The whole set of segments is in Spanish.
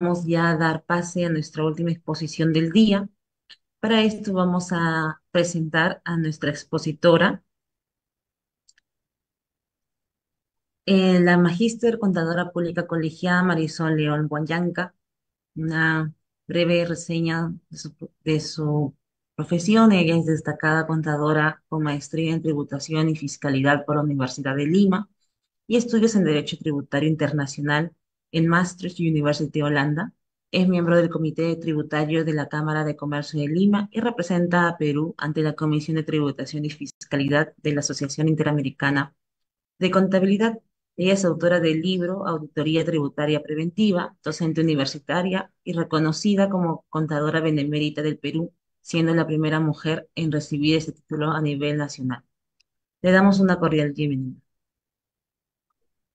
Vamos ya a dar pase a nuestra última exposición del día. Para esto vamos a presentar a nuestra expositora, la magíster contadora pública colegiada Marisol León Guayanca. Una breve reseña de su profesión. Ella es destacada contadora con maestría en tributación y fiscalidad por la Universidad de Lima y estudios en Derecho Tributario Internacional en Maastricht University, Holanda. Es miembro del Comité Tributario de la Cámara de Comercio de Lima y representa a Perú ante la Comisión de Tributación y Fiscalidad de la Asociación Interamericana de Contabilidad. Ella es autora del libro Auditoría Tributaria Preventiva, docente universitaria y reconocida como contadora benemérita del Perú, siendo la primera mujer en recibir este título a nivel nacional. Le damos una cordial bienvenida.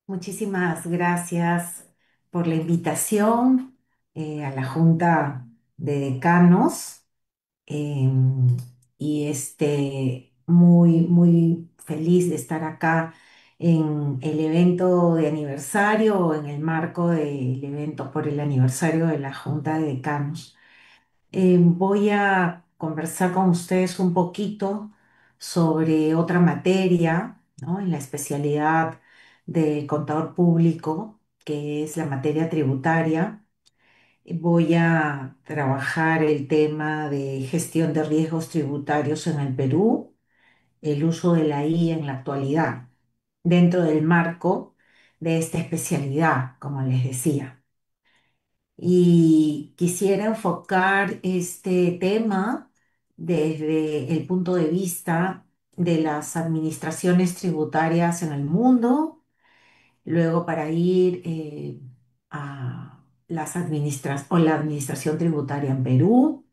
Muchísimas gracias por la invitación a la Junta de Decanos eh, y muy feliz de estar acá en el evento de aniversario, en el marco del evento por el aniversario de la Junta de Decanos. Voy a conversar con ustedes un poquito sobre otra materia, ¿no? En la especialidad de contador público, que es la materia tributaria. Voy a trabajar el tema de gestión de riesgos tributarios en el Perú, el uso de la IA en la actualidad, dentro del marco de esta especialidad, como les decía. Y quisiera enfocar este tema desde el punto de vista de las administraciones tributarias en el mundo, luego para ir a la administración tributaria en Perú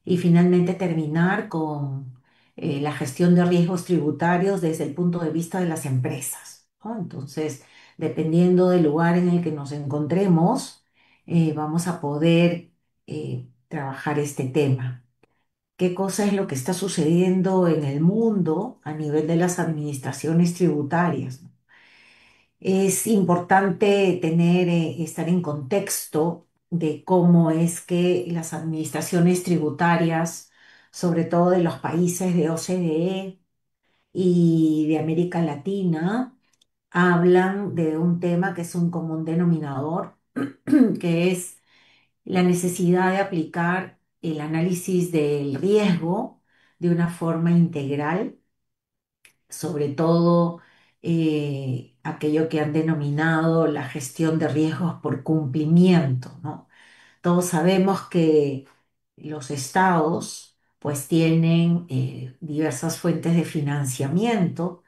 y finalmente terminar con la gestión de riesgos tributarios desde el punto de vista de las empresas, ¿no? Entonces, dependiendo del lugar en el que nos encontremos, vamos a poder trabajar este tema. ¿Qué cosa es lo que está sucediendo en el mundo a nivel de las administraciones tributarias? Es importante estar en contexto de cómo es que las administraciones tributarias, sobre todo de los países de OCDE y de América Latina, hablan de un tema que es un común denominador, que es la necesidad de aplicar el análisis del riesgo de una forma integral, sobre todo aquello que han denominado la gestión de riesgos por cumplimiento, ¿no? Todos sabemos que los estados pues tienen diversas fuentes de financiamiento,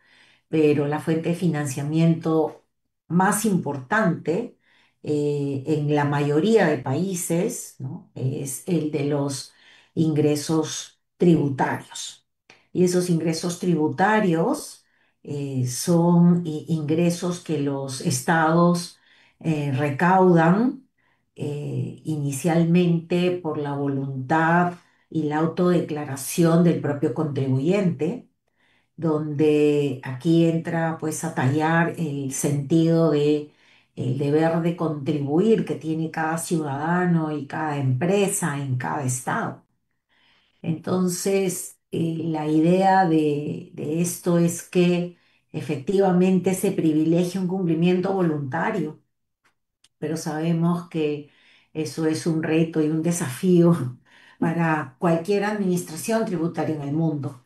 pero la fuente de financiamiento más importante en la mayoría de países, ¿no? Es el de los ingresos tributarios. Y esos ingresos tributarios son ingresos que los estados recaudan inicialmente por la voluntad y la autodeclaración del propio contribuyente, donde aquí entra pues a tallar el sentido de el deber de contribuir que tiene cada ciudadano y cada empresa en cada estado. Entonces, la idea de esto es que efectivamente se privilegia un cumplimiento voluntario, pero sabemos que eso es un reto y un desafío para cualquier administración tributaria en el mundo.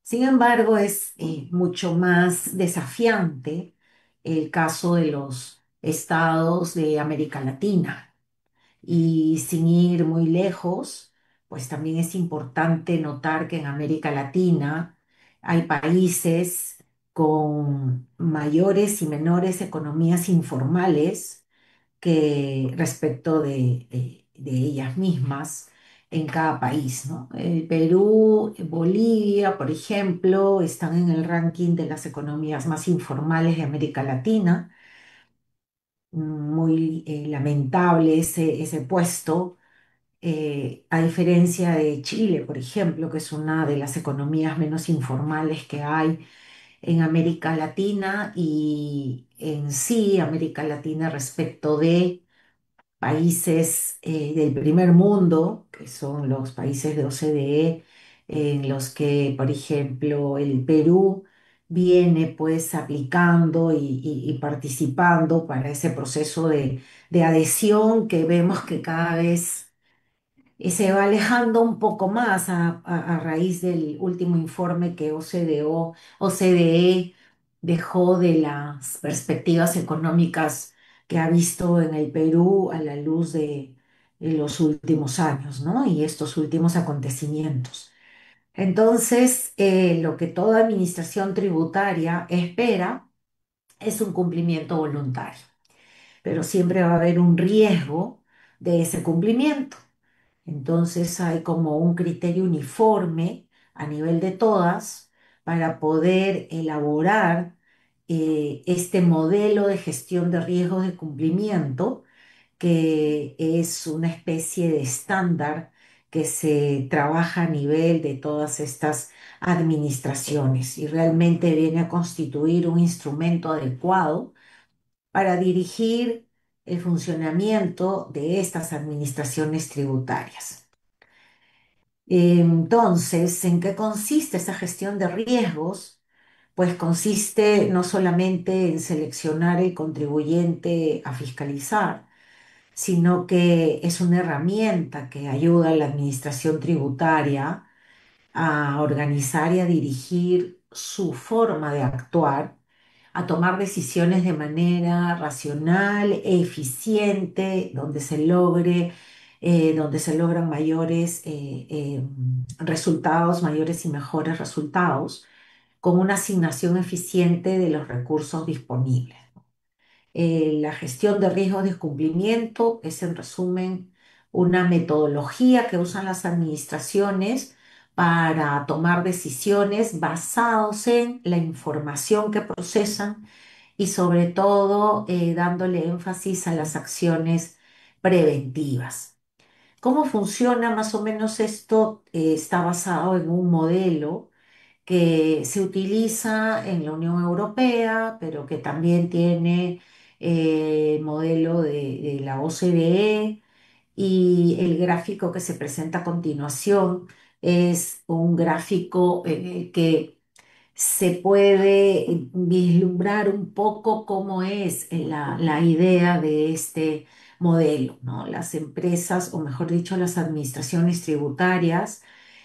Sin embargo, es mucho más desafiante el caso de los estados de América Latina. Y sin ir muy lejos, pues también es importante notar que en América Latina hay países con mayores y menores economías informales que respecto de ellas mismas en cada país, ¿no? El Perú, Bolivia, por ejemplo, están en el ranking de las economías más informales de América Latina. Muy lamentable ese puesto, a diferencia de Chile, por ejemplo, que es una de las economías menos informales que hay en América Latina y en sí América Latina respecto de países del primer mundo, que son los países de OCDE, en los que, por ejemplo, el Perú viene pues aplicando y participando para ese proceso de adhesión que vemos que cada vez se va alejando un poco más a raíz del último informe que OCDE dejó de las perspectivas económicas que ha visto en el Perú a la luz de los últimos años, ¿no? Y estos últimos acontecimientos. Entonces, lo que toda administración tributaria espera es un cumplimiento voluntario, pero siempre va a haber un riesgo de ese cumplimiento. Entonces hay como un criterio uniforme a nivel de todas para poder elaborar este modelo de gestión de riesgos de cumplimiento, que es una especie de estándar que se trabaja a nivel de todas estas administraciones y realmente viene a constituir un instrumento adecuado para dirigir el funcionamiento de estas administraciones tributarias. Entonces, ¿en qué consiste esa gestión de riesgos? Pues consiste no solamente en seleccionar el contribuyente a fiscalizar, sino que es una herramienta que ayuda a la administración tributaria a organizar y a dirigir su forma de actuar, a tomar decisiones de manera racional e eficiente, donde se logran mayores resultados, mayores y mejores resultados, con una asignación eficiente de los recursos disponibles. La gestión de riesgos de cumplimiento es, en resumen, una metodología que usan las administraciones para tomar decisiones basados en la información que procesan y sobre todo dándole énfasis a las acciones preventivas. ¿Cómo funciona más o menos esto? Está basado en un modelo que se utiliza en la Unión Europea, pero que también tiene modelo de la OCDE, y el gráfico que se presenta a continuación es un gráfico en el que se puede vislumbrar un poco cómo es la idea de este modelo, ¿no? Las empresas, o mejor dicho, las administraciones tributarias,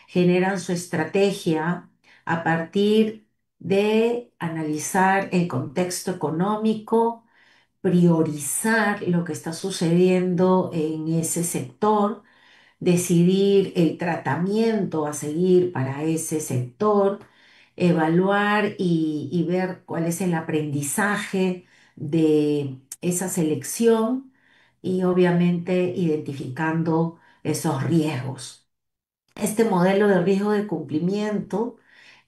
generan su estrategia a partir de analizar el contexto económico, priorizar lo que está sucediendo en ese sector, decidir el tratamiento a seguir para ese sector, evaluar y ver cuál es el aprendizaje de esa selección y obviamente identificando esos riesgos. Este modelo de riesgo de cumplimiento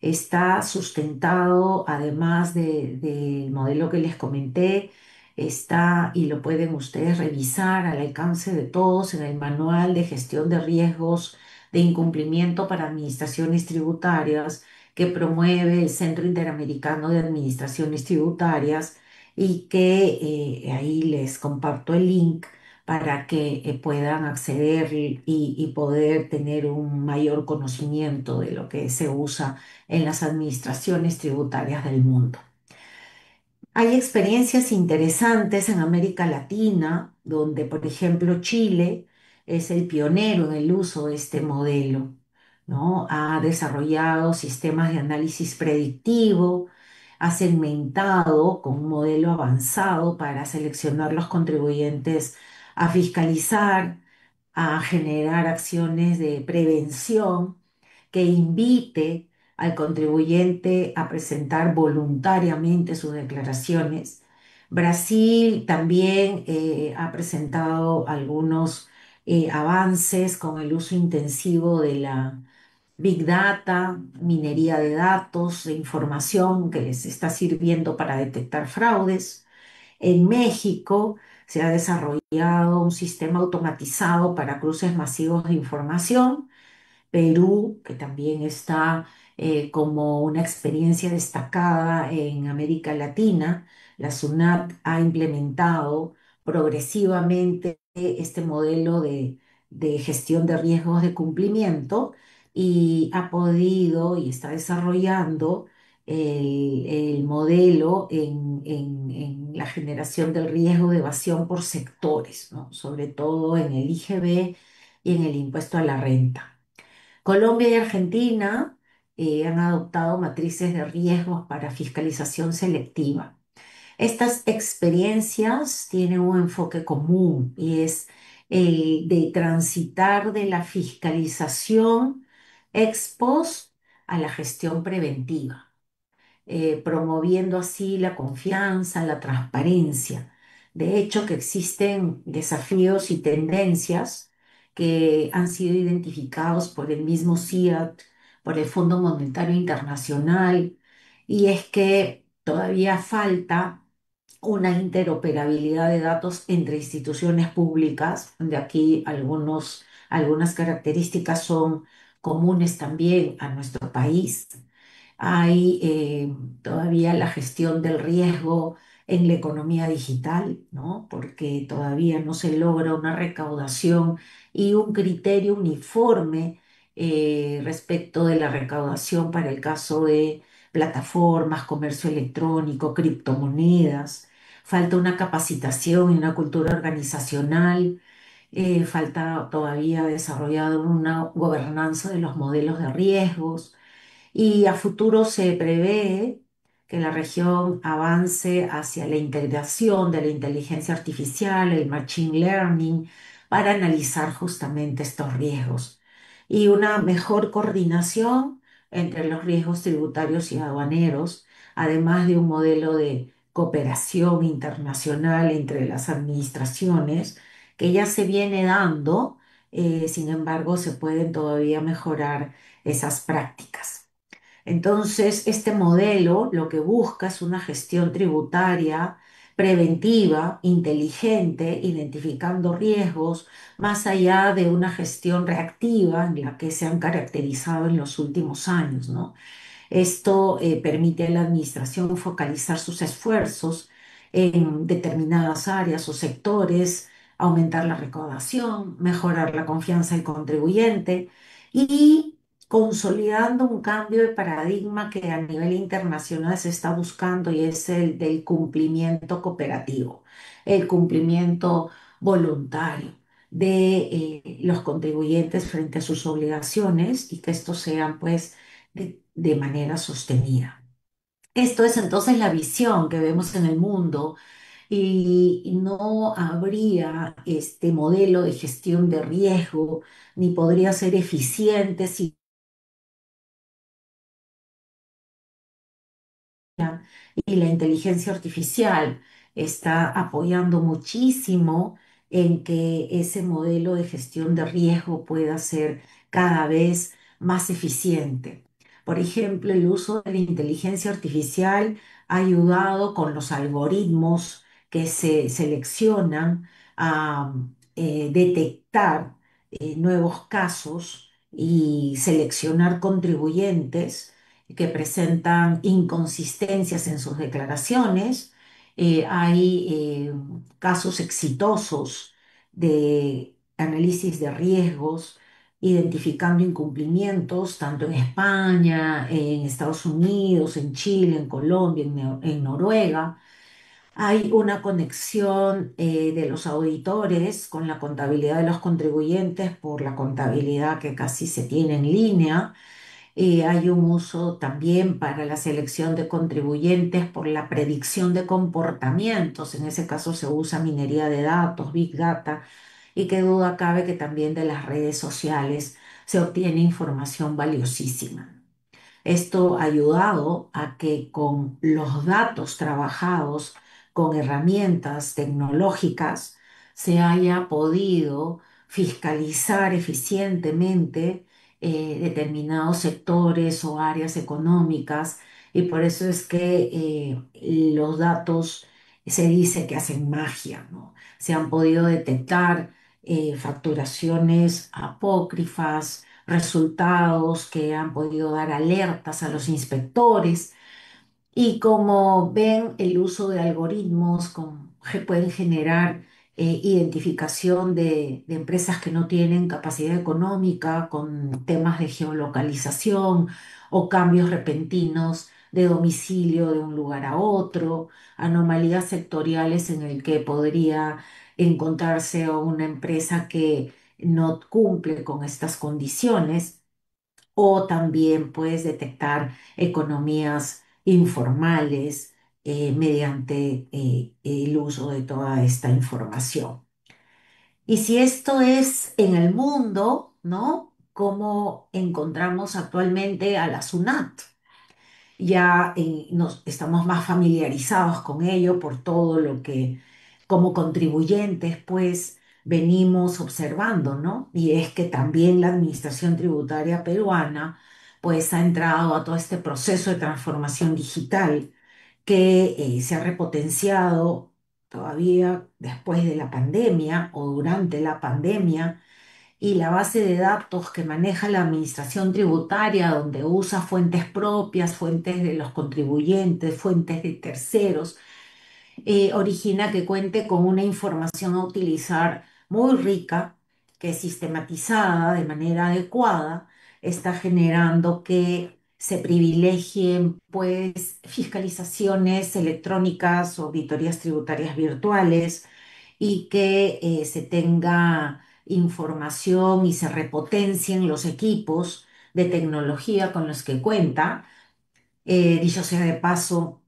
está sustentado, además del modelo que les comenté, está y lo pueden ustedes revisar al alcance de todos en el Manual de Gestión de Riesgos de Incumplimiento para Administraciones Tributarias que promueve el Centro Interamericano de Administraciones Tributarias, y que ahí les comparto el link para que puedan acceder y poder tener un mayor conocimiento de lo que se usa en las administraciones tributarias del mundo. Hay experiencias interesantes en América Latina, donde, por ejemplo, Chile es el pionero en el uso de este modelo, ¿no? Ha desarrollado sistemas de análisis predictivo, ha segmentado con un modelo avanzado para seleccionar los contribuyentes a fiscalizar, a generar acciones de prevención que invite al contribuyente a presentar voluntariamente sus declaraciones. Brasil también ha presentado algunos avances con el uso intensivo de la Big Data, minería de datos, de información que les está sirviendo para detectar fraudes. En México se ha desarrollado un sistema automatizado para cruces masivos de información. Perú, que también está como una experiencia destacada en América Latina. La SUNAT ha implementado progresivamente este modelo de gestión de riesgos de cumplimiento y ha podido y está desarrollando el modelo en la generación del riesgo de evasión por sectores, ¿no? Sobre todo en el IGB y en el impuesto a la renta. Colombia y Argentina han adoptado matrices de riesgos para fiscalización selectiva. Estas experiencias tienen un enfoque común y es el de transitar de la fiscalización ex post a la gestión preventiva, promoviendo así la confianza, la transparencia. De hecho, que existen desafíos y tendencias que han sido identificados por el mismo CIAT, por el Fondo Monetario Internacional, y es que todavía falta una interoperabilidad de datos entre instituciones públicas, donde aquí algunas características son comunes también a nuestro país. Hay todavía la gestión del riesgo en la economía digital, ¿no? Porque todavía no se logra una recaudación y un criterio uniforme respecto de la recaudación para el caso de plataformas, comercio electrónico, criptomonedas. Falta una capacitación y una cultura organizacional. Falta todavía desarrollar una gobernanza de los modelos de riesgos y a futuro se prevé que la región avance hacia la integración de la inteligencia artificial, el machine learning, para analizar justamente estos riesgos y una mejor coordinación entre los riesgos tributarios y aduaneros, además de un modelo de cooperación internacional entre las administraciones que ya se viene dando. Sin embargo, se pueden todavía mejorar esas prácticas. Entonces, este modelo lo que busca es una gestión tributaria preventiva, inteligente, identificando riesgos, más allá de una gestión reactiva en la que se han caracterizado en los últimos años, ¿no? Esto permite a la administración focalizar sus esfuerzos en determinadas áreas o sectores, aumentar la recaudación, mejorar la confianza del contribuyente y consolidando un cambio de paradigma que a nivel internacional se está buscando y es el del cumplimiento cooperativo, el cumplimiento voluntario de los contribuyentes frente a sus obligaciones y que estos sean pues de manera sostenida. Esto es entonces la visión que vemos en el mundo y no habría este modelo de gestión de riesgo ni podría ser eficiente si y la inteligencia artificial está apoyando muchísimo en que ese modelo de gestión de riesgo pueda ser cada vez más eficiente. Por ejemplo, el uso de la inteligencia artificial ha ayudado con los algoritmos que se seleccionan a detectar nuevos casos y seleccionar contribuyentes que presentan inconsistencias en sus declaraciones. Hay casos exitosos de análisis de riesgos, identificando incumplimientos tanto en España, en Estados Unidos, en Chile, en Colombia, en Noruega. Hay una conexión de los auditores con la contabilidad de los contribuyentes por la contabilidad que casi se tiene en línea. Hay un uso también para la selección de contribuyentes por la predicción de comportamientos. En ese caso se usa minería de datos, Big Data, y qué duda cabe que también de las redes sociales se obtiene información valiosísima. Esto ha ayudado a que con los datos trabajados con herramientas tecnológicas se haya podido fiscalizar eficientemente determinados sectores o áreas económicas y por eso es que los datos se dice que hacen magia, ¿no? Se han podido detectar facturaciones apócrifas, resultados que han podido dar alertas a los inspectores y como ven el uso de algoritmos pueden generar identificación de empresas que no tienen capacidad económica con temas de geolocalización o cambios repentinos de domicilio de un lugar a otro, anomalías sectoriales en el que podría encontrarse una empresa que no cumple con estas condiciones, o también puedes detectar economías informales mediante el uso de toda esta información. Y si esto es en el mundo, ¿no? ¿Cómo encontramos actualmente a la SUNAT? Ya nos estamos más familiarizados con ello por todo lo que como contribuyentes pues venimos observando, ¿no? Y es que también la administración tributaria peruana pues ha entrado a todo este proceso de transformación digital que se ha repotenciado todavía después de la pandemia o durante la pandemia, y la base de datos que maneja la administración tributaria, donde usa fuentes propias, fuentes de los contribuyentes, fuentes de terceros, origina que cuente con una información a utilizar muy rica, que sistematizada de manera adecuada está generando que se privilegien pues fiscalizaciones electrónicas o auditorías tributarias virtuales, y que se tenga información y se repotencien los equipos de tecnología con los que cuenta. Dicho sea de paso,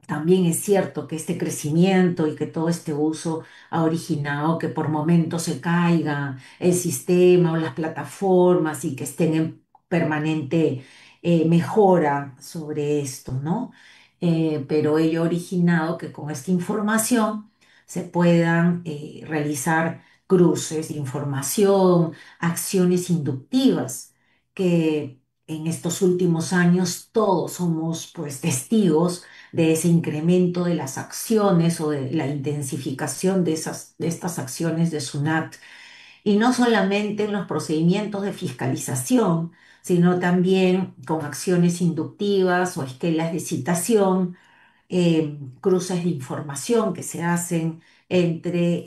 también es cierto que este crecimiento y que todo este uso ha originado que por momentos se caiga el sistema o las plataformas y que estén en permanente mejora sobre esto, ¿no? Pero ello ha originado que con esta información se puedan realizar cruces de información, acciones inductivas, que en estos últimos años todos somos pues testigos de ese incremento de las acciones o de la intensificación de estas acciones de SUNAT, y no solamente en los procedimientos de fiscalización, sino también con acciones inductivas o esquelas de citación, cruces de información que se hacen entre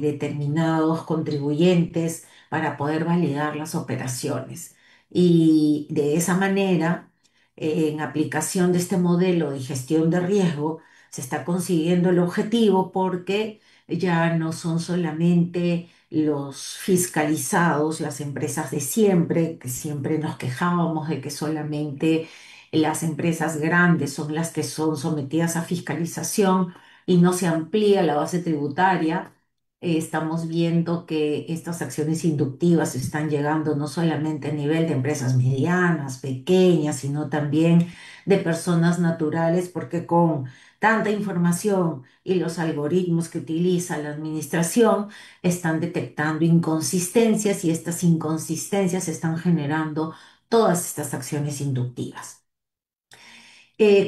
determinados contribuyentes para poder validar las operaciones. Y de esa manera, en aplicación de este modelo de gestión de riesgo, se está consiguiendo el objetivo, porque ya no son solamente los fiscalizados, las empresas de siempre, que siempre nos quejábamos de que solamente las empresas grandes son las que son sometidas a fiscalización y no se amplía la base tributaria. Estamos viendo que estas acciones inductivas están llegando no solamente a nivel de empresas medianas, pequeñas, sino también de personas naturales, porque con tanta información y los algoritmos que utiliza la administración están detectando inconsistencias, y estas inconsistencias están generando todas estas acciones inductivas.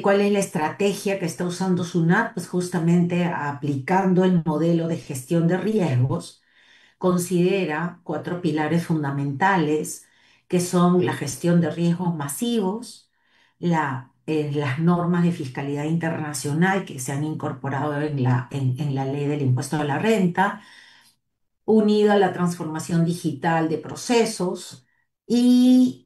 ¿Cuál es la estrategia que está usando SUNAT? Pues justamente aplicando el modelo de gestión de riesgos. Considera cuatro pilares fundamentales, que son la gestión de riesgos masivos, las normas de fiscalidad internacional que se han incorporado en la ley del impuesto a la renta, unida a la transformación digital de procesos, y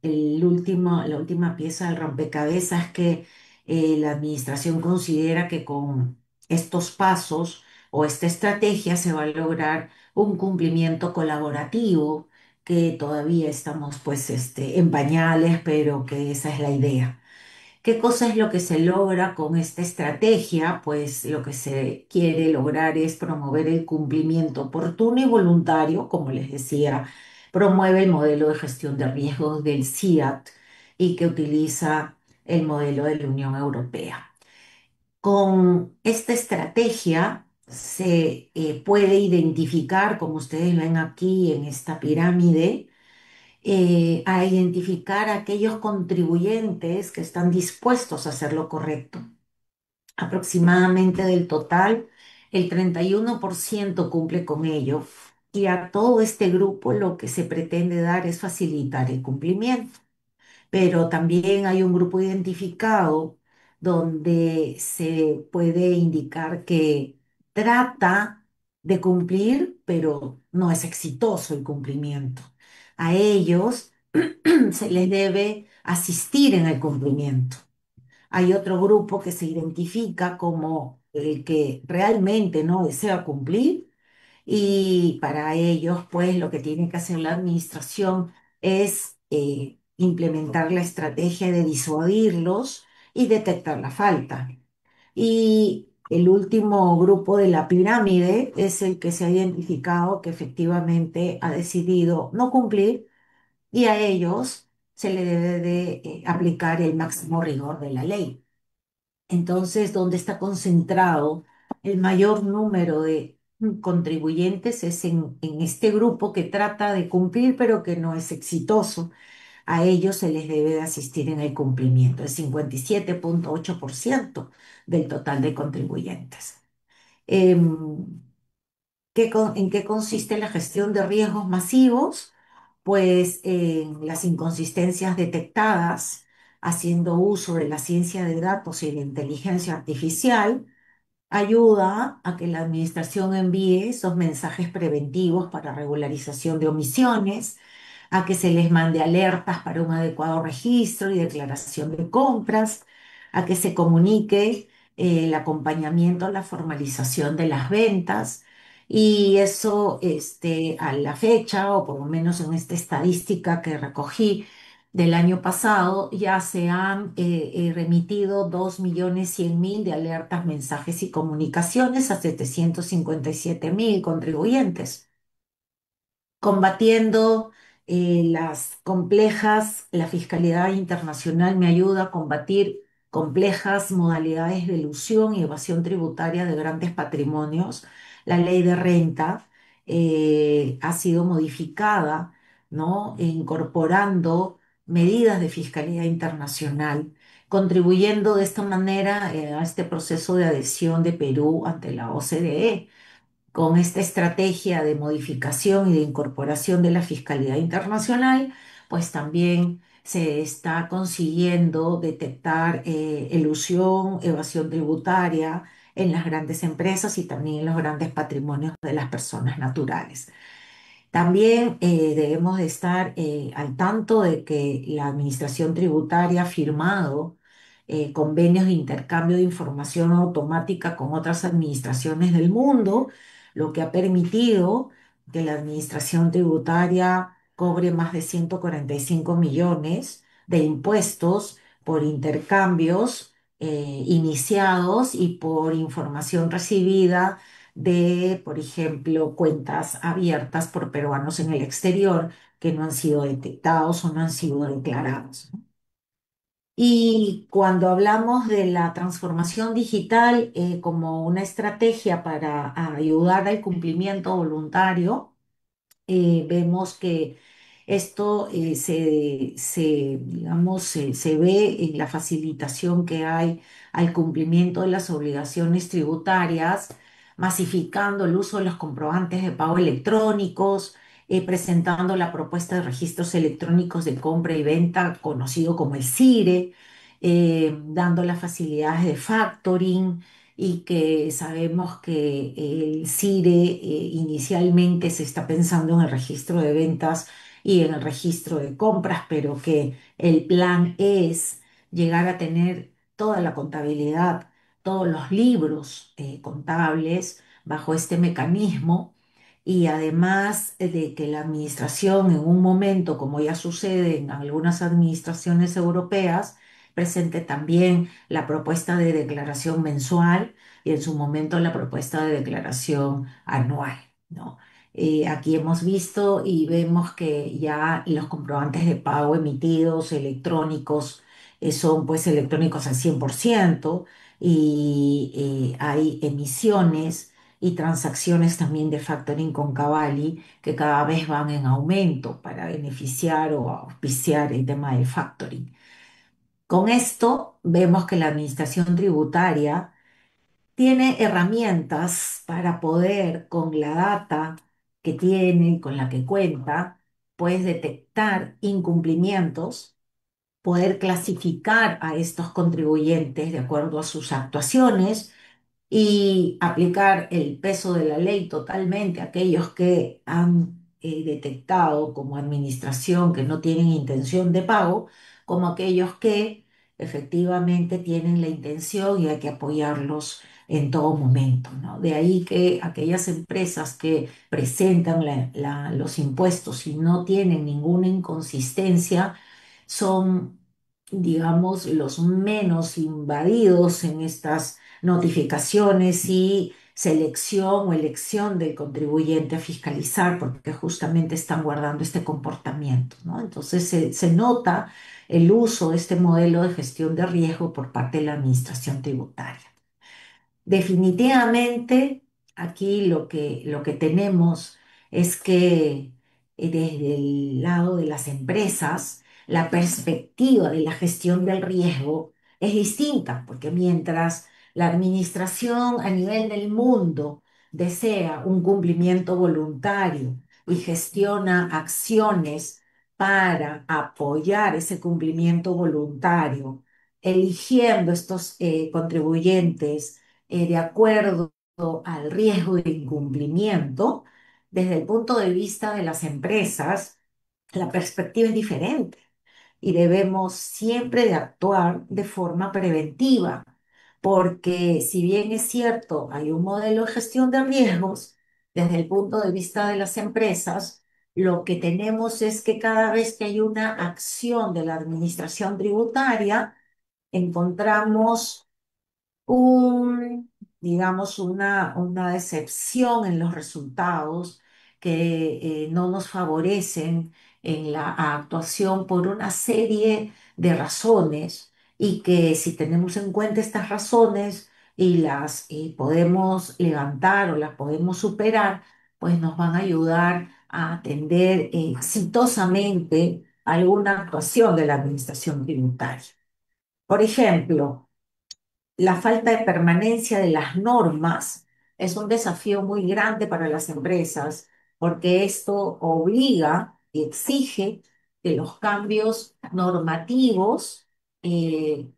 la última pieza del rompecabezas, que la administración considera que con estos pasos o esta estrategia se va a lograr un cumplimiento colaborativo, que todavía estamos pues en pañales, pero que esa es la idea. ¿Qué cosa es lo que se logra con esta estrategia? Pues lo que se quiere lograr es promover el cumplimiento oportuno y voluntario, como les decía, promueve el modelo de gestión de riesgos del CIAT, y que utiliza el modelo de la Unión Europea. Con esta estrategia se puede identificar, como ustedes ven aquí en esta pirámide, a identificar a aquellos contribuyentes que están dispuestos a hacer lo correcto. Aproximadamente del total, el 31% cumple con ello, y a todo este grupo lo que se pretende dar es facilitar el cumplimiento. Pero también hay un grupo identificado donde se puede indicar que trata de cumplir, pero no es exitoso el cumplimiento. A ellos se les debe asistir en el cumplimiento. Hay otro grupo que se identifica como el que realmente no desea cumplir y para ellos, pues lo que tiene que hacer la administración es implementar la estrategia de disuadirlos y detectar la falta. Y el último grupo de la pirámide es el que se ha identificado que efectivamente ha decidido no cumplir y a ellos se le debe de aplicar el máximo rigor de la ley. Entonces, donde está concentrado el mayor número de contribuyentes es en este grupo que trata de cumplir pero que no es exitoso. A ellos se les debe de asistir en el cumplimiento, el 57,8% del total de contribuyentes. Em, ¿En qué consiste la gestión de riesgos masivos? Pues en las inconsistencias detectadas haciendo uso de la ciencia de datos y la inteligencia artificial ayuda a que la administración envíe esos mensajes preventivos para regularización de omisiones, a que se les mande alertas para un adecuado registro y declaración de compras, a que se comunique el acompañamiento a la formalización de las ventas. Y eso, a la fecha, o por lo menos en esta estadística que recogí del año pasado, ya se han remitido 2.100.000 de alertas, mensajes y comunicaciones a 757.000 contribuyentes combatiendo la fiscalidad internacional me ayuda a combatir complejas modalidades de elusión y evasión tributaria de grandes patrimonios. La ley de renta ha sido modificada, ¿no? Incorporando medidas de fiscalidad internacional, contribuyendo de esta manera a este proceso de adhesión de Perú ante la OCDE con esta estrategia de modificación y de incorporación de la fiscalidad internacional, pues también se está consiguiendo detectar elusión, evasión tributaria en las grandes empresas y también en los grandes patrimonios de las personas naturales. También debemos de estar al tanto de que la Administración Tributaria ha firmado convenios de intercambio de información automática con otras administraciones del mundo, lo que ha permitido que la Administración Tributaria cobre más de 145 millones de impuestos por intercambios iniciados y por información recibida de, por ejemplo, cuentas abiertas por peruanos en el exterior que no han sido detectados o no han sido declarados. Y cuando hablamos de la transformación digital como una estrategia para ayudar al cumplimiento voluntario, vemos que esto digamos, se ve en la facilitación que hay al cumplimiento de las obligaciones tributarias, masificando el uso de los comprobantes de pago electrónicos, presentando la propuesta de registros electrónicos de compra y venta, conocido como el CIRE, dando las facilidades de factoring y que sabemos que el CIRE inicialmente se está pensando en el registro de ventas y en el registro de compras, pero que el plan es llegar a tener toda la contabilidad, todos los libros contables bajo este mecanismo. Y además de que la administración en un momento, como ya sucede en algunas administraciones europeas, presente también la propuesta de declaración mensual y en su momento la propuesta de declaración anual, ¿no? Aquí hemos visto y vemos que ya los comprobantes de pago emitidos electrónicos son pues electrónicos al 100% y hay emisiones y transacciones también de factoring con Cavalli que cada vez van en aumento para beneficiar o auspiciar el tema del factoring. Con esto vemos que la administración tributaria tiene herramientas para poder, con la data que tiene, con la que cuenta, pues detectar incumplimientos, poder clasificar a estos contribuyentes de acuerdo a sus actuaciones y aplicar el peso de la ley totalmente a aquellos que han detectado como administración que no tienen intención de pago, como aquellos que efectivamente tienen la intención y hay que apoyarlos en todo momento, ¿no? De ahí que aquellas empresas que presentan los impuestos y no tienen ninguna inconsistencia son, digamos, los menos invadidos en estas notificaciones y selección o elección del contribuyente a fiscalizar, porque justamente están guardando este comportamiento, ¿no? Entonces se nota el uso de este modelo de gestión de riesgo por parte de la administración tributaria. Definitivamente, aquí lo que tenemos es que desde el lado de las empresas, la perspectiva de la gestión del riesgo es distinta, porque mientras la administración a nivel del mundo desea un cumplimiento voluntario y gestiona acciones para apoyar ese cumplimiento voluntario, eligiendo estos contribuyentes de acuerdo al riesgo de incumplimiento, desde el punto de vista de las empresas, la perspectiva es diferente y debemos siempre de actuar de forma preventiva, porque si bien es cierto, hay un modelo de gestión de riesgos, desde el punto de vista de las empresas, lo que tenemos es que cada vez que hay una acción de la administración tributaria, encontramos un, digamos, una decepción en los resultados que no nos favorecen en la actuación por una serie de razones y que si tenemos en cuenta estas razones y las podemos levantar o las podemos superar, pues nos van a ayudar a atender exitosamente alguna actuación de la administración tributaria. Por ejemplo, la falta de permanencia de las normas es un desafío muy grande para las empresas porque esto obliga y exige que los cambios normativos eh,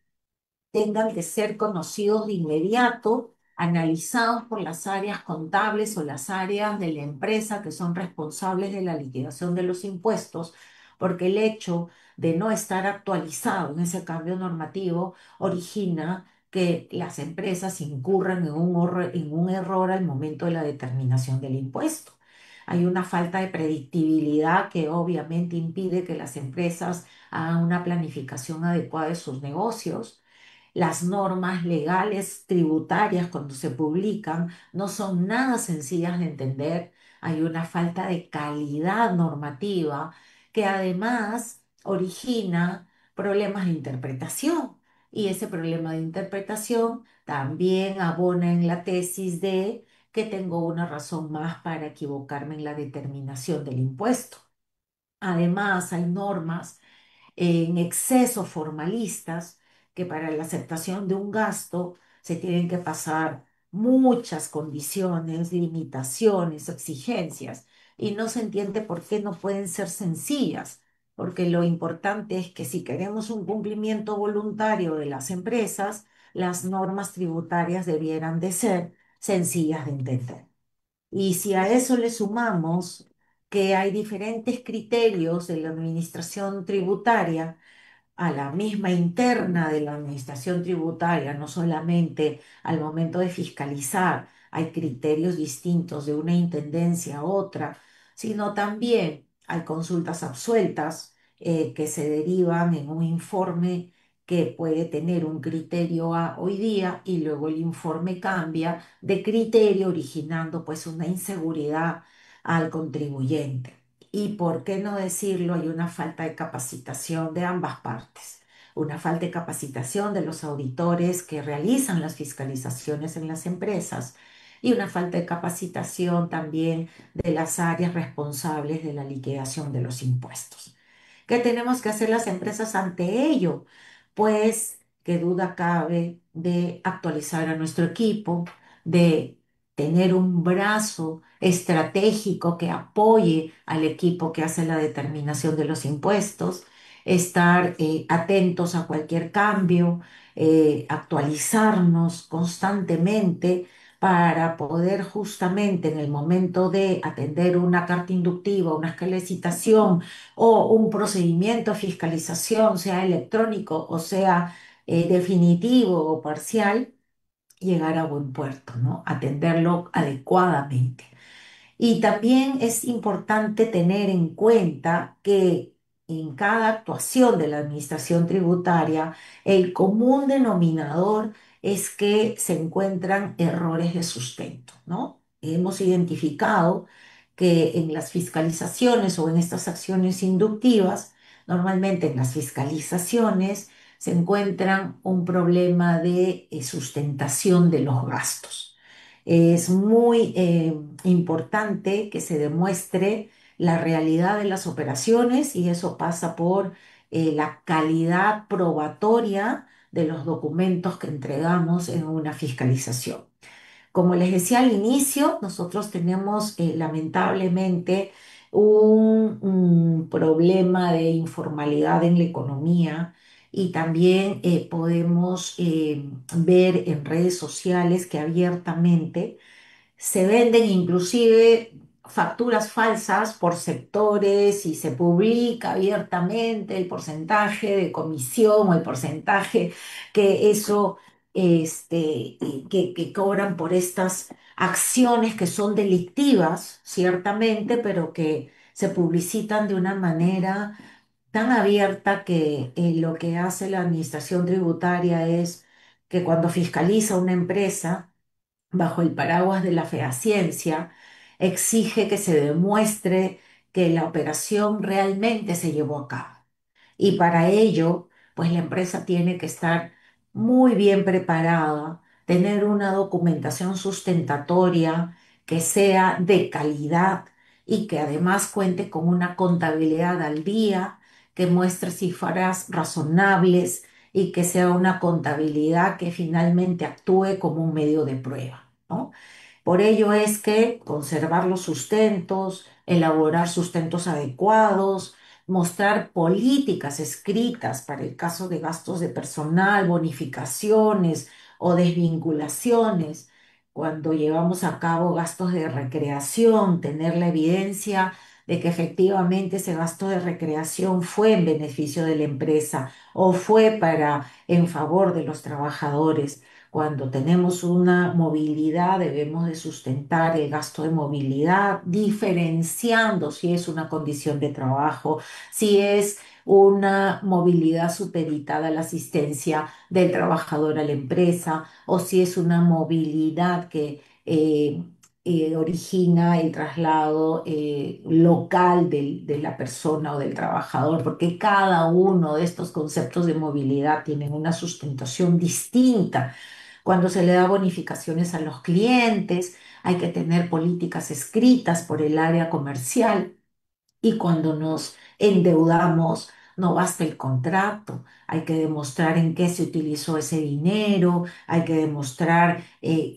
tengan que ser conocidos de inmediato, analizados por las áreas contables o las áreas de la empresa que son responsables de la liquidación de los impuestos, porque el hecho de no estar actualizado en ese cambio normativo origina que las empresas incurran en un error al momento de la determinación del impuesto. Hay una falta de predictibilidad que obviamente impide que las empresas hagan una planificación adecuada de sus negocios. Las normas legales tributarias cuando se publican no son nada sencillas de entender. Hay una falta de calidad normativa que además origina problemas de interpretación. Y ese problema de interpretación también abona en la tesis de que tengo una razón más para equivocarme en la determinación del impuesto. Además, hay normas en exceso formalistas que para la aceptación de un gasto se tienen que pasar muchas condiciones, limitaciones, exigencias, y no se entiende por qué no pueden ser sencillas, porque lo importante es que si queremos un cumplimiento voluntario de las empresas, las normas tributarias debieran de ser sencillas de entender. Y si a eso le sumamos que hay diferentes criterios de la administración tributaria, a la misma interna de la administración tributaria, no solamente al momento de fiscalizar, hay criterios distintos de una intendencia a otra, sino también hay consultas absueltas que se derivan en un informe que puede tener un criterio A hoy día y luego el informe cambia de criterio, originando pues una inseguridad al contribuyente. Y por qué no decirlo, hay una falta de capacitación de ambas partes, una falta de capacitación de los auditores que realizan las fiscalizaciones en las empresas y una falta de capacitación también de las áreas responsables de la liquidación de los impuestos. ¿Qué tenemos que hacer las empresas ante ello? Pues, qué duda cabe de actualizar a nuestro equipo, de tener un brazo estratégico que apoye al equipo que hace la determinación de los impuestos, estar atentos a cualquier cambio, actualizarnos constantemente para poder justamente en el momento de atender una carta inductiva, una escalación o un procedimiento de fiscalización, sea electrónico o sea definitivo o parcial, llegar a buen puerto, ¿no? Atenderlo adecuadamente. Y también es importante tener en cuenta que en cada actuación de la administración tributaria, el común denominador es que se encuentran errores de sustento, ¿no? Hemos identificado que en las fiscalizaciones o en estas acciones inductivas, normalmente en las fiscalizaciones se encuentran un problema de sustentación de los gastos. Es muy importante que se demuestre la realidad de las operaciones y eso pasa por la calidad probatoria de los documentos que entregamos en una fiscalización. Como les decía al inicio, nosotros tenemos lamentablemente un problema de informalidad en la economía y también podemos ver en redes sociales que abiertamente se venden inclusive facturas falsas por sectores y se publica abiertamente el porcentaje de comisión o el porcentaje que eso que cobran por estas acciones que son delictivas, ciertamente, pero que se publicitan de una manera tan abierta que lo que hace la administración tributaria es que cuando fiscaliza una empresa, bajo el paraguas de la fehaciencia, exige que se demuestre que la operación realmente se llevó a cabo. Y para ello, pues la empresa tiene que estar muy bien preparada, tener una documentación sustentatoria que sea de calidad y que además cuente con una contabilidad al día, que muestre cifras razonables y que sea una contabilidad que finalmente actúe como un medio de prueba, ¿no? Por ello es que conservar los sustentos, elaborar sustentos adecuados, mostrar políticas escritas para el caso de gastos de personal, bonificaciones o desvinculaciones, cuando llevamos a cabo gastos de recreación, tener la evidencia de que efectivamente ese gasto de recreación fue en beneficio de la empresa o fue en favor de los trabajadores. Cuando tenemos una movilidad, debemos de sustentar el gasto de movilidad, diferenciando si es una condición de trabajo, si es una movilidad supeditada a la asistencia del trabajador a la empresa o si es una movilidad que origina el traslado local de la persona o del trabajador, porque cada uno de estos conceptos de movilidad tienen una sustentación distinta. Cuando se le da bonificaciones a los clientes, hay que tener políticas escritas por el área comercial y cuando nos endeudamos, no basta el contrato, hay que demostrar en qué se utilizó ese dinero, hay que demostrar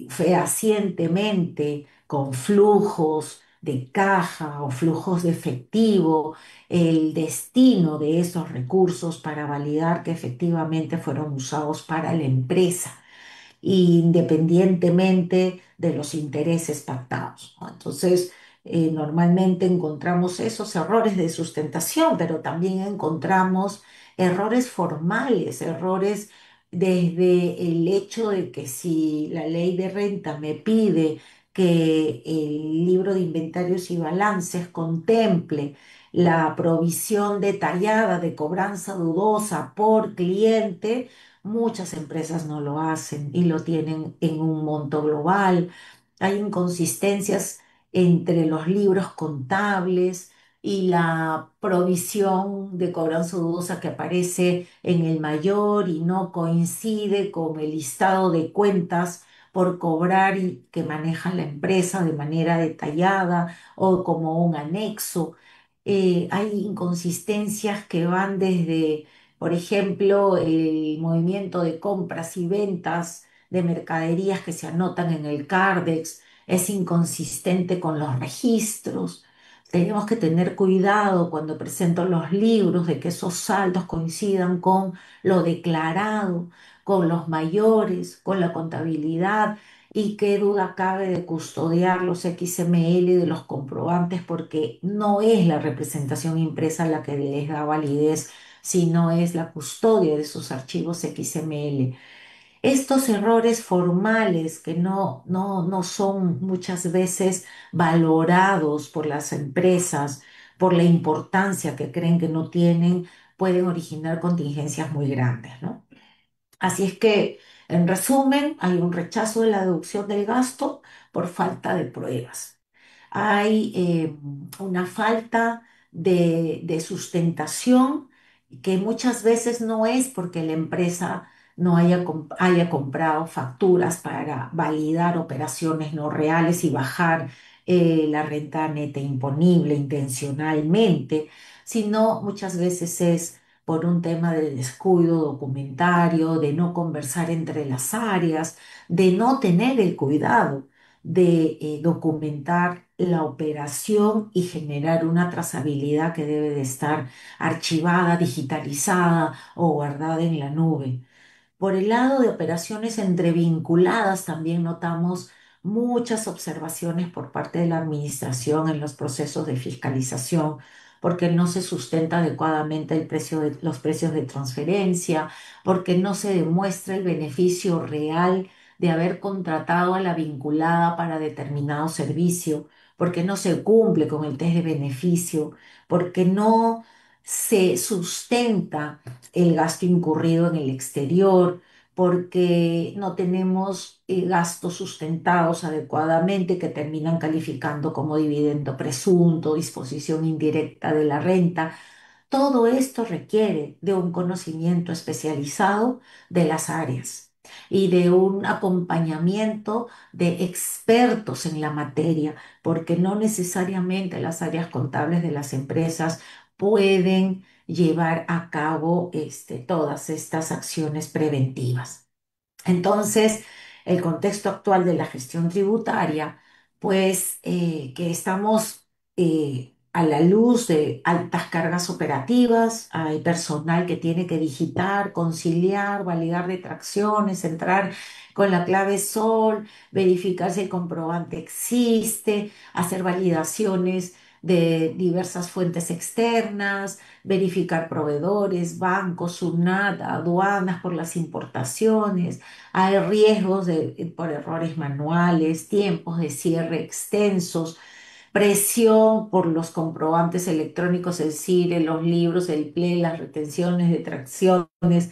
fehacientemente con flujos de caja o flujos de efectivo el destino de esos recursos para validar que efectivamente fueron usados para la empresa independientemente de los intereses pactados, ¿no? Entonces, normalmente encontramos esos errores de sustentación, pero también encontramos errores formales, errores desde el hecho de que si la ley de renta me pide que el libro de inventarios y balances contemple la provisión detallada de cobranza dudosa por cliente, muchas empresas no lo hacen y lo tienen en un monto global. Hay inconsistencias entre los libros contables y la provisión de cobranza dudosa que aparece en el mayor y no coincide con el listado de cuentas por cobrar y que maneja la empresa de manera detallada o como un anexo. Hay inconsistencias que van desde, por ejemplo, el movimiento de compras y ventas de mercaderías que se anotan en el CARDEX es inconsistente con los registros. tenemos que tener cuidado cuando presento los libros de que esos saldos coincidan con lo declarado, con los mayores, con la contabilidad y qué duda cabe de custodiar los XML de los comprobantes porque no es la representación impresa la que les da validez, sino es la custodia de esos archivos XML. Estos errores formales que no son muchas veces valorados por las empresas por la importancia que creen que no tienen, pueden originar contingencias muy grandes, ¿no? Así es que, en resumen, hay un rechazo de la deducción del gasto por falta de pruebas. Hay una falta de sustentación que muchas veces no es porque la empresa no haya comprado facturas para validar operaciones no reales y bajar la renta neta imponible intencionalmente, sino muchas veces es por un tema de descuido documentario, de no conversar entre las áreas, de no tener el cuidado de documentar la operación y generar una trazabilidad que debe de estar archivada, digitalizada o guardada en la nube. Por el lado de operaciones entrevinculadas, también notamos muchas observaciones por parte de la administración en los procesos de fiscalización, porque no se sustenta adecuadamente los precios de transferencia, porque no se demuestra el beneficio real de haber contratado a la vinculada para determinado servicio, porque no se cumple con el test de beneficio, porque no se sustenta el gasto incurrido en el exterior, porque no tenemos gastos sustentados adecuadamente que terminan calificando como dividendo presunto, disposición indirecta de la renta. Todo esto requiere de un conocimiento especializado de las áreas y de un acompañamiento de expertos en la materia, porque no necesariamente las áreas contables de las empresas pueden llevar a cabo todas estas acciones preventivas. Entonces, el contexto actual de la gestión tributaria, pues que estamos a la luz de altas cargas operativas, hay personal que tiene que digitar, conciliar, validar detracciones, entrar con la clave SOL, verificar si el comprobante existe, hacer validaciones de diversas fuentes externas, verificar proveedores, bancos, SUNAT, aduanas por las importaciones. Hay riesgos por errores manuales, tiempos de cierre extensos, presión por los comprobantes electrónicos, el CIRE, los libros, el PLE, las retenciones, detracciones.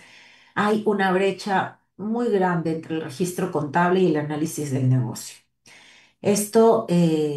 Hay una brecha muy grande entre el registro contable y el análisis del negocio. Esto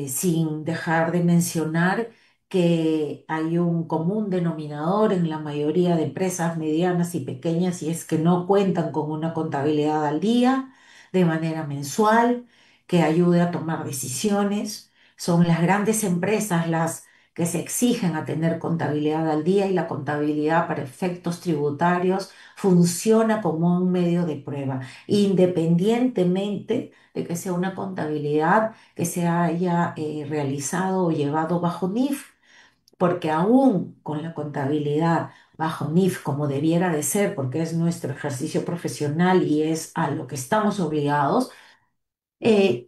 sin dejar de mencionar que hay un común denominador en la mayoría de empresas medianas y pequeñas y es que no cuentan con una contabilidad al día de manera mensual que ayude a tomar decisiones. Son las grandes empresas las que se exigen a tener contabilidad al día y la contabilidad para efectos tributarios funciona como un medio de prueba, independientemente de que sea una contabilidad que se haya realizado o llevado bajo NIF, porque aún con la contabilidad bajo NIF como debiera de ser, porque es nuestro ejercicio profesional y es a lo que estamos obligados,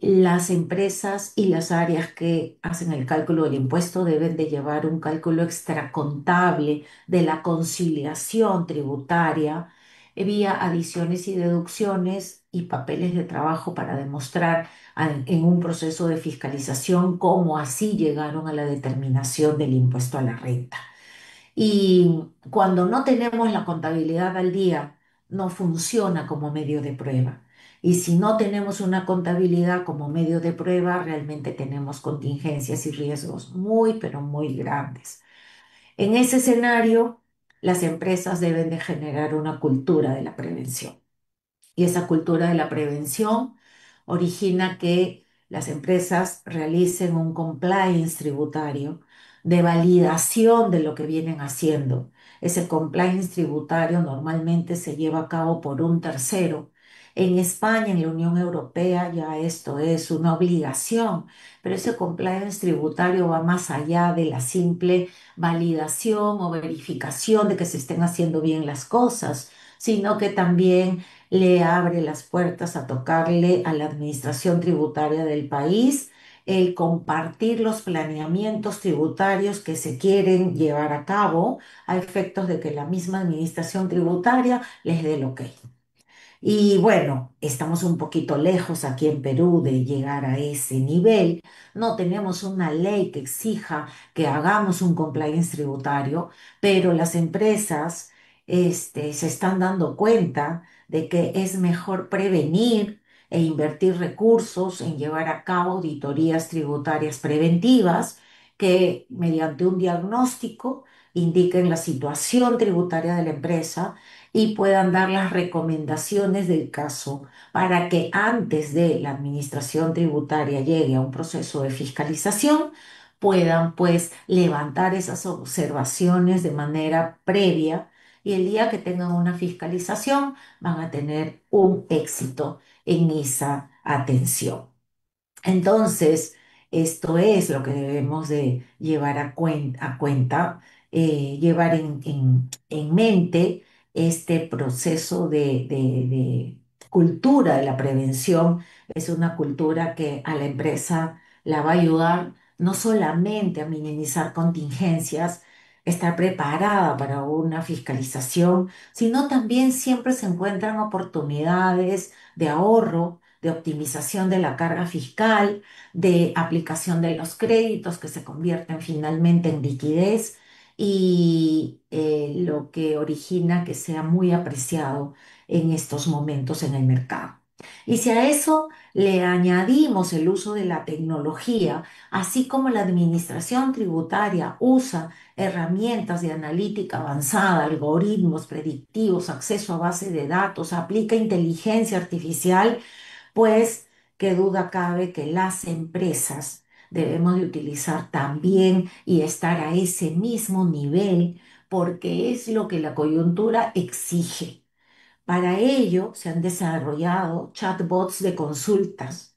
las empresas y las áreas que hacen el cálculo del impuesto deben de llevar un cálculo extracontable de la conciliación tributaria vía adiciones y deducciones y papeles de trabajo para demostrar en un proceso de fiscalización cómo así llegaron a la determinación del impuesto a la renta. Y cuando no tenemos la contabilidad al día, no funciona como medio de prueba. Y si no tenemos una contabilidad como medio de prueba, realmente tenemos contingencias y riesgos muy, pero muy grandes. En ese escenario, las empresas deben de generar una cultura de la prevención. Y esa cultura de la prevención origina que las empresas realicen un compliance tributario de validación de lo que vienen haciendo. Ese compliance tributario normalmente se lleva a cabo por un tercero En España, en la Unión Europea, ya esto es una obligación, pero ese compliance tributario va más allá de la simple validación o verificación de que se estén haciendo bien las cosas, sino que también le abre las puertas a tocarle a la administración tributaria del país el compartir los planeamientos tributarios que se quieren llevar a cabo a efectos de que la misma administración tributaria les dé el ok. Y bueno, estamos un poquito lejos aquí en Perú de llegar a ese nivel. No tenemos una ley que exija que hagamos un compliance tributario, pero las empresas se están dando cuenta de que es mejor prevenir e invertir recursos en llevar a cabo auditorías tributarias preventivas que mediante un diagnóstico indiquen la situación tributaria de la empresa y puedan dar las recomendaciones del caso para que antes de la administración tributaria llegue a un proceso de fiscalización, puedan pues levantar esas observaciones de manera previa y el día que tengan una fiscalización van a tener un éxito en esa atención. Entonces, esto es lo que debemos de llevar a cuenta, llevar en mente este proceso de cultura de la prevención. Es una cultura que a la empresa la va a ayudar no solamente a minimizar contingencias, estar preparada para una fiscalización, sino también siempre se encuentran oportunidades de ahorro, de optimización de la carga fiscal, de aplicación de los créditos que se convierten finalmente en liquidez y lo que origina que sea muy apreciado en estos momentos en el mercado. Y si a eso le añadimos el uso de la tecnología, así como la administración tributaria usa herramientas de analítica avanzada, algoritmos predictivos, acceso a base de datos, aplica inteligencia artificial, pues qué duda cabe que las empresas debemos de utilizar también y estar a ese mismo nivel porque es lo que la coyuntura exige. Para ello se han desarrollado chatbots de consultas.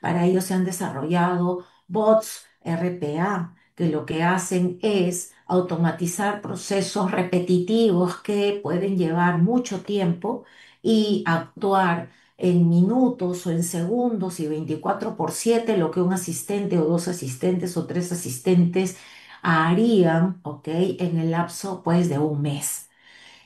Para ello se han desarrollado bots RPA, que lo que hacen es automatizar procesos repetitivos que pueden llevar mucho tiempo y actuar en minutos o en segundos y 24/7 lo que un asistente o dos asistentes o tres asistentes harían, ¿ok? En el lapso pues de un mes.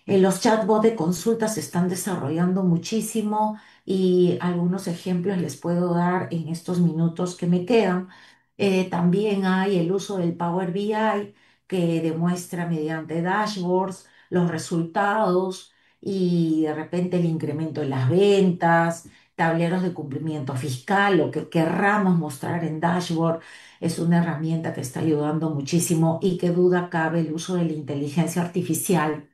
Los chatbots de consulta se están desarrollando muchísimo y algunos ejemplos les puedo dar en estos minutos que me quedan. También hay el uso del Power BI que demuestra mediante dashboards los resultados y de repente el incremento en las ventas, tableros de cumplimiento fiscal, lo que querramos mostrar en dashboard. Es una herramienta que está ayudando muchísimo y que duda cabe el uso de la inteligencia artificial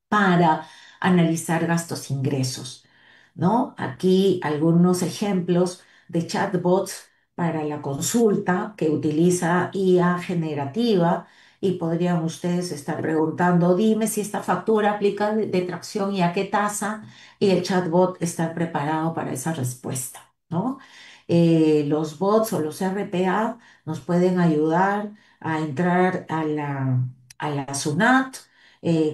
para analizar gastos-ingresos, ¿no? Aquí algunos ejemplos de chatbots para la consulta que utiliza IA generativa y podrían ustedes estar preguntando, dime si esta factura aplica detracción y a qué tasa, y el chatbot está preparado para esa respuesta, ¿no? Los bots o los RPA nos pueden ayudar a entrar a la SUNAT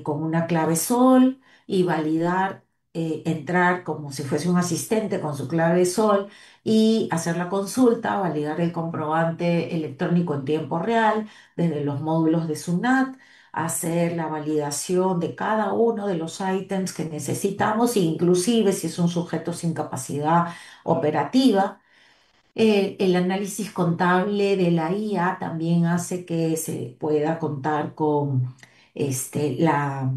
con una clave SOL y validar, entrar como si fuese un asistente con su clave SOL y hacer la consulta, validar el comprobante electrónico en tiempo real desde los módulos de SUNAT, hacer la validación de cada uno de los ítems que necesitamos, inclusive si es un sujeto sin capacidad operativa. El análisis contable de la IA también hace que se pueda contar con la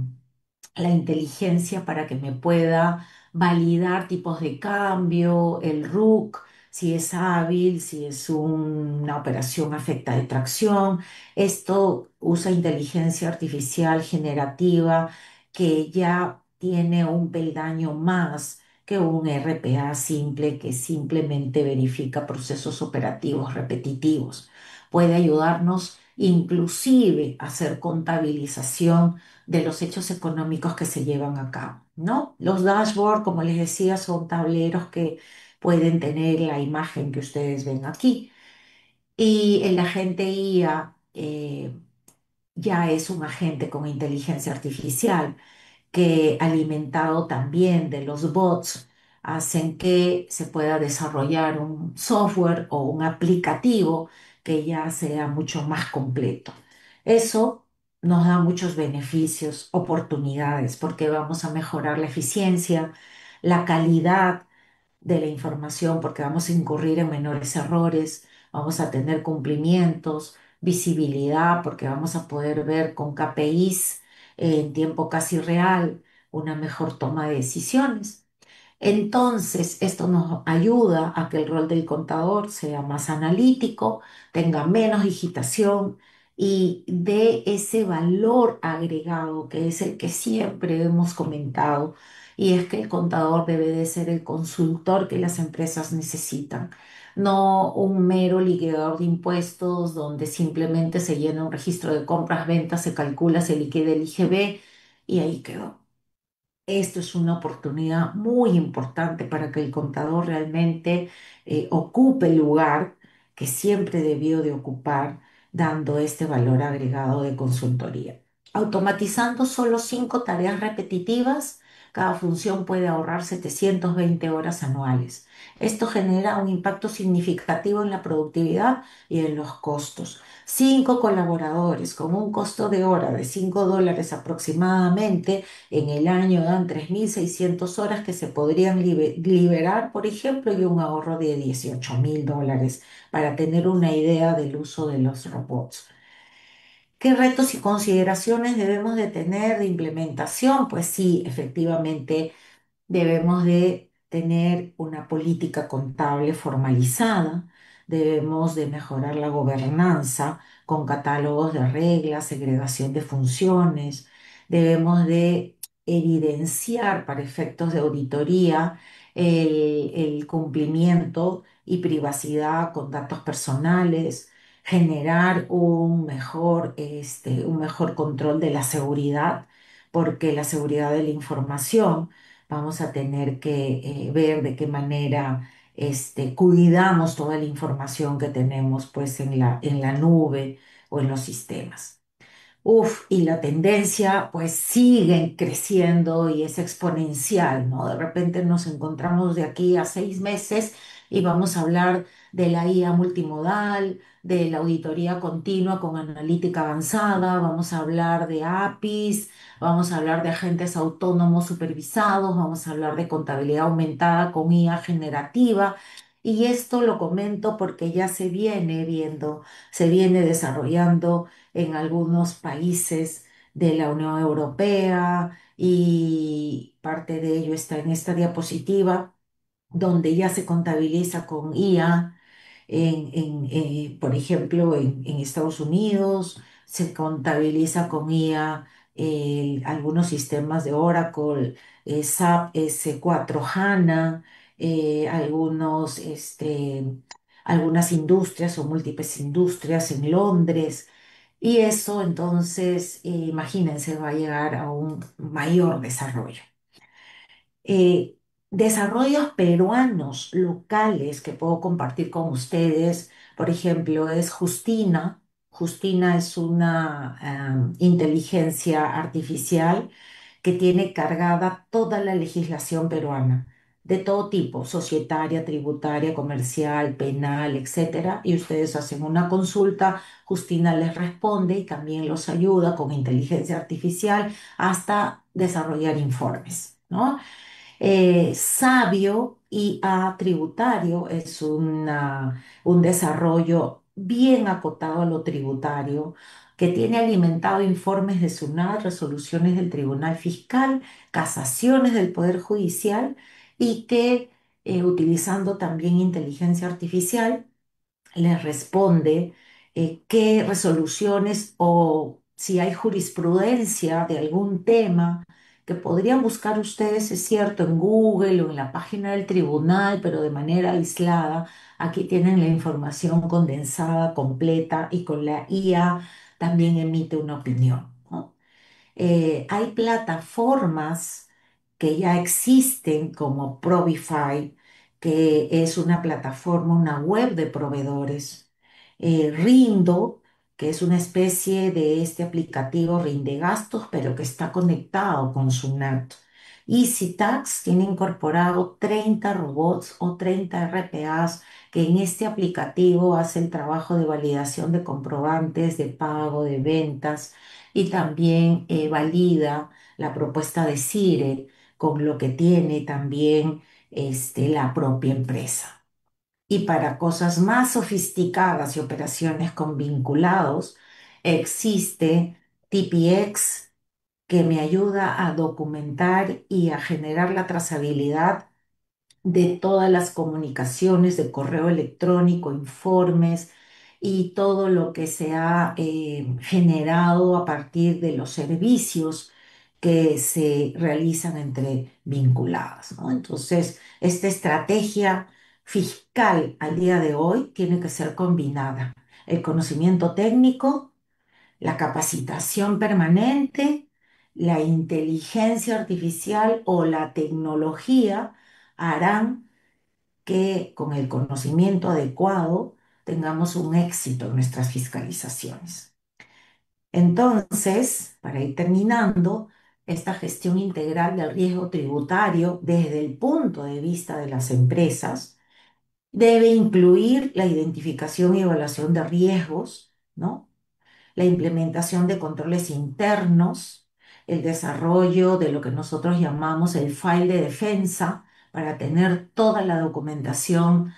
inteligencia para que me pueda validar tipos de cambio, el RUC, si es hábil, si es una operación afecta de tracción. Esto usa inteligencia artificial generativa que ya tiene un peldaño más que un RPA simple que simplemente verifica procesos operativos repetitivos. Puede ayudarnos inclusive hacer contabilización de los hechos económicos que se llevan a cabo, ¿no? Los dashboards, como les decía, son tableros que pueden tener la imagen que ustedes ven aquí. Y el agente IA ya es un agente con inteligencia artificial que alimentado también de los bots hacen que se pueda desarrollar un software o un aplicativo que ya sea mucho más completo. Eso nos da muchos beneficios, oportunidades, porque vamos a mejorar la eficiencia, la calidad de la información, porque vamos a incurrir en menores errores, vamos a tener cumplimientos, visibilidad, porque vamos a poder ver con KPIs en tiempo casi real una mejor toma de decisiones. Entonces, esto nos ayuda a que el rol del contador sea más analítico, tenga menos digitación y dé ese valor agregado que es el que siempre hemos comentado, y es que el contador debe de ser el consultor que las empresas necesitan, no un mero liquidador de impuestos donde simplemente se llena un registro de compras, ventas, se calcula, se liquida el IGB y ahí quedó. Esto es una oportunidad muy importante para que el contador realmente ocupe el lugar que siempre debió de ocupar, dando este valor agregado de consultoría. Automatizando solo 5 tareas repetitivas, cada función puede ahorrar 720 horas anuales. Esto genera un impacto significativo en la productividad y en los costos. 5 colaboradores con un costo de hora de $5 aproximadamente en el año dan 3.600 horas que se podrían liberar, por ejemplo, y un ahorro de $18.000 para tener una idea del uso de los robots. ¿Qué retos y consideraciones debemos de tener de implementación? Pues sí, efectivamente debemos de tener una política contable formalizada, debemos de mejorar la gobernanza con catálogos de reglas, segregación de funciones, debemos de evidenciar para efectos de auditoría el cumplimiento y privacidad con datos personales, generar un mejor control de la seguridad, porque la seguridad de la información vamos a tener que ver de qué manera cuidamos toda la información que tenemos pues en la nube o en los sistemas. Uf, y la tendencia pues sigue creciendo y es exponencial, ¿no? De repente nos encontramos de aquí a 6 meses y vamos a hablar de la IA multimodal, de la auditoría continua con analítica avanzada, vamos a hablar de APIs, vamos a hablar de agentes autónomos supervisados, vamos a hablar de contabilidad aumentada con IA generativa. Y esto lo comento porque ya se viene viendo, se viene desarrollando en algunos países de la Unión Europea, y parte de ello está en esta diapositiva, donde ya se contabiliza con IA. Por ejemplo, en Estados Unidos se contabiliza con IA algunos sistemas de Oracle, SAP S4 HANA, algunas industrias o múltiples industrias en Londres. Y eso entonces, imagínense, va a llegar a un mayor desarrollo. eh, Desarrollos peruanos locales que puedo compartir con ustedes, por ejemplo, es Justina. Justina es una inteligencia artificial que tiene cargada toda la legislación peruana, de todo tipo, societaria, tributaria, comercial, penal, etcétera. Y ustedes hacen una consulta, Justina les responde y también los ayuda con inteligencia artificial hasta desarrollar informes, ¿no? Sabio y A tributario es un desarrollo bien acotado a lo tributario, que tiene alimentado informes de SUNAT, resoluciones del Tribunal Fiscal, casaciones del Poder Judicial, y que utilizando también inteligencia artificial les responde qué resoluciones o si hay jurisprudencia de algún tema que podrían buscar ustedes, es cierto, en Google o en la página del tribunal, pero de manera aislada. Aquí tienen la información condensada, completa y con la IA también emite una opinión, ¿no? Hay plataformas que ya existen como Provify, que es una plataforma, una web de proveedores. Rindo, que es una especie de este aplicativo rinde gastos, pero que está conectado con su NAT. EasyTax tiene incorporado 30 robots o 30 RPAs que en este aplicativo hace el trabajo de validación de comprobantes, de pago, de ventas y también valida la propuesta de CIRE con lo que tiene también la propia empresa. Y para cosas más sofisticadas y operaciones con vinculados, existe TPX que me ayuda a documentar y a generar la trazabilidad de todas las comunicaciones de correo electrónico, informes y todo lo que se ha generado a partir de los servicios que se realizan entre vinculadas, ¿no? Entonces, esta estrategia fiscal al día de hoy tiene que ser combinada. El conocimiento técnico, la capacitación permanente, la inteligencia artificial o la tecnología harán que con el conocimiento adecuado tengamos un éxito en nuestras fiscalizaciones. Entonces, para ir terminando, esta gestión integral del riesgo tributario desde el punto de vista de las empresas debe incluir la identificación y evaluación de riesgos, ¿no? La implementación de controles internos, el desarrollo de lo que nosotros llamamos el file de defensa para tener toda la documentación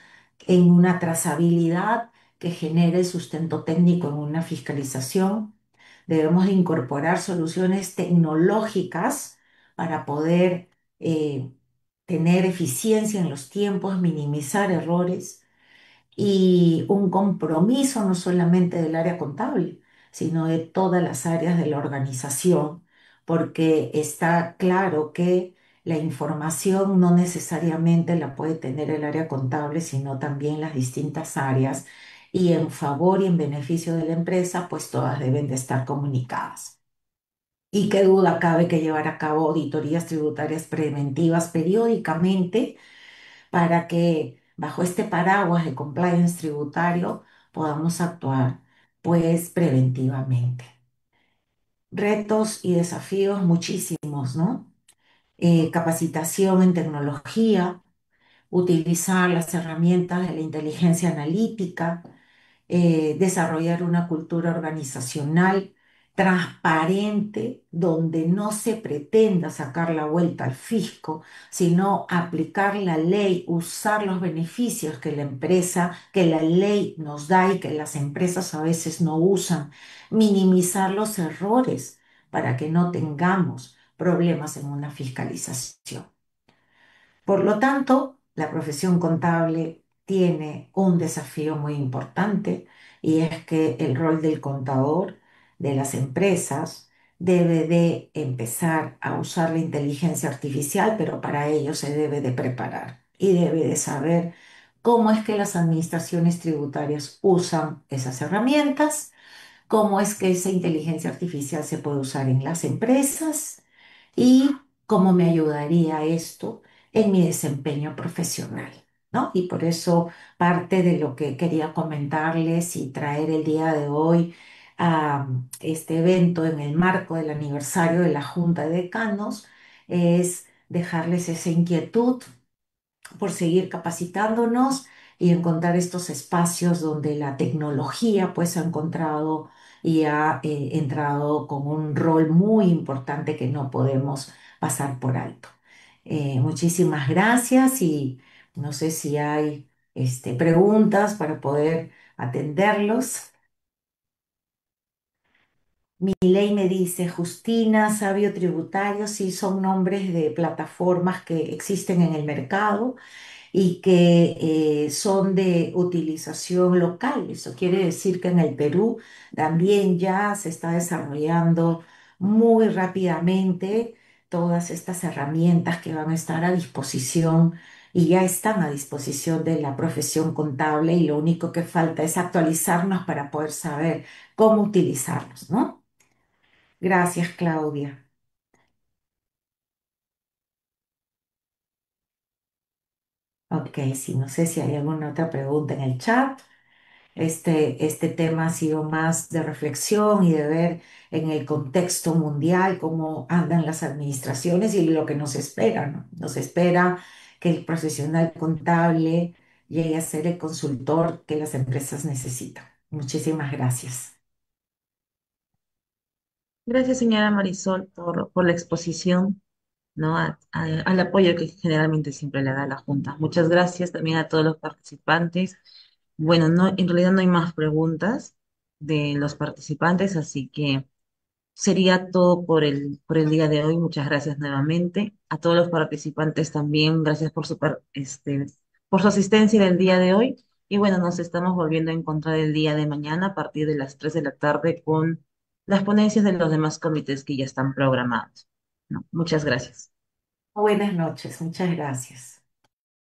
en una trazabilidad que genere sustento técnico en una fiscalización. Debemos de incorporar soluciones tecnológicas para poder eh, tener eficiencia en los tiempos, minimizar errores y un compromiso no solamente del área contable, sino de todas las áreas de la organización, porque está claro que la información no necesariamente la puede tener el área contable, sino también las distintas áreas, y en favor y en beneficio de la empresa, pues todas deben de estar comunicadas. Y qué duda cabe que llevar a cabo auditorías tributarias preventivas periódicamente para que bajo este paraguas de compliance tributario podamos actuar pues preventivamente. Retos y desafíos muchísimos, ¿no? Capacitación en tecnología, utilizar las herramientas de la inteligencia analítica, desarrollar una cultura organizacional transparente, donde no se pretenda sacar la vuelta al fisco, sino aplicar la ley, usar los beneficios que la empresa, que la ley nos da y que las empresas a veces no usan, minimizar los errores para que no tengamos problemas en una fiscalización. Por lo tanto, la profesión contable tiene un desafío muy importante y es que el rol del contador de las empresas debe de empezar a usar la inteligencia artificial, pero para ello se debe de preparar y debe de saber cómo es que las administraciones tributarias usan esas herramientas, cómo es que esa inteligencia artificial se puede usar en las empresas y cómo me ayudaría esto en mi desempeño profesional, ¿no? Y por eso parte de lo que quería comentarles y traer el día de hoy a este evento en el marco del aniversario de la Junta de Decanos es dejarles esa inquietud por seguir capacitándonos y encontrar estos espacios donde la tecnología pues ha encontrado y ha entrado con un rol muy importante que no podemos pasar por alto. Muchísimas gracias y no sé si hay preguntas para poder atenderlos. Milei me dice, Justina, Sabio Tributario, sí son nombres de plataformas que existen en el mercado y que son de utilización local. Eso quiere decir que en el Perú también ya se está desarrollando muy rápidamente. todas estas herramientas que van a estar a disposición y ya están a disposición de la profesión contable y lo único que falta es actualizarnos para poder saber cómo utilizarlos, ¿no? Gracias, Claudia. Ok, sí, no sé si hay alguna otra pregunta en el chat. Este tema ha sido más de reflexión y de ver en el contexto mundial cómo andan las administraciones y lo que nos espera, ¿no? Nos espera que el profesional contable llegue a ser el consultor que las empresas necesitan. Muchísimas gracias. Gracias, señora Marisol, por la exposición, ¿no? Al apoyo que generalmente siempre le da la Junta. Muchas gracias también a todos los participantes. Bueno, no, en realidad no hay más preguntas de los participantes, así que sería todo por el día de hoy. Muchas gracias nuevamente. A todos los participantes también, gracias por por su asistencia en el día de hoy. Y bueno, nos estamos volviendo a encontrar el día de mañana a partir de las 3 de la tarde con las ponencias de los demás comités que ya están programados, ¿no? Muchas gracias. Buenas noches, muchas gracias.